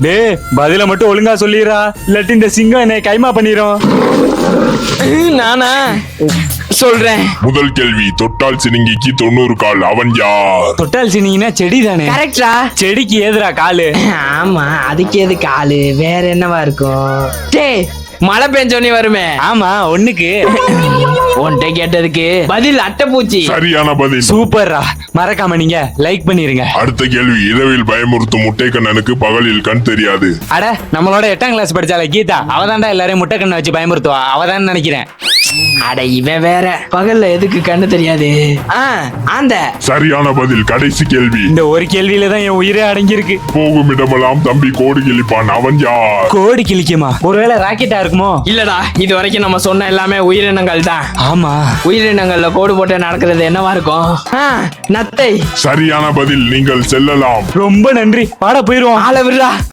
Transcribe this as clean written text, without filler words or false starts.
டேய் பதில மட்டும் ஒழுங்கா சொல்லிடுறா, இல்லாட்டி இந்த சிங்கம் என்னை கைமா பண்ணிரும். நானா சொல்றேன். முதல் கேள்வி, தொட்டால் சினுங்கிக்கு 90 கால், அவன் யார்? தொட்டால் சினிங்கன்னா செடி தானே? கரெக்டா? செடிக்கு ஏதுடா காலு? ஆமா, அதுக்கு எது காலு? வேற என்னவா இருக்கும்? டேய், மழை பெஞ்சோனே வருமே. ஆமா, ஒண்ணுக்கு. உன்கிட்ட கேட்டதுக்கு பதில் அட்டைப்பூச்சி. சரியான பதில். சூப்பர்ரா, மறக்காம நீங்க லைக் பண்ணிருங்க. அடுத்த கேள்வி, இரவில் பயமுறுத்தும் முட்டை கண்ணனுக்கு பகலில் கண் தெரியாது. அட, நம்மளோட 8ஆம் கிளாஸ் படிச்சால கீதா, அவதான்டா எல்லாரையும் முட்டை கண்ணை வச்சு பயமுறுத்துவா. அவதான் நினைக்கிறேன். அட, இவன் வேற. பகல்ல எதுக்கு கண்ணு தெரியாது? அந்த சரியான பதில். கடைசி கேள்வி, இந்த ஒரு கேள்வியில தான் என் உயிரே அடங்கி இருக்கு. போகும் இடமெல்லாம் தம்பி கோடு கிழிப்பான், அவன் யார்? கோடி கிழிக்குமா? ஒருவேளை ராக்கெட்டா இருக்குமோ? இல்லடா, இது வரைக்கும் நம்ம சொன்ன எல்லாமே உயிரினங்கள் தான். ஆமா, உயிரினங்கள்ல கோடு போட்டு நடக்கிறது என்னவா இருக்கும்? நத்தை. சரியான பதில். நீங்கள் செல்லலாம். ரொம்ப நன்றி. பாட போயிருவோம். ஆள விடுறா.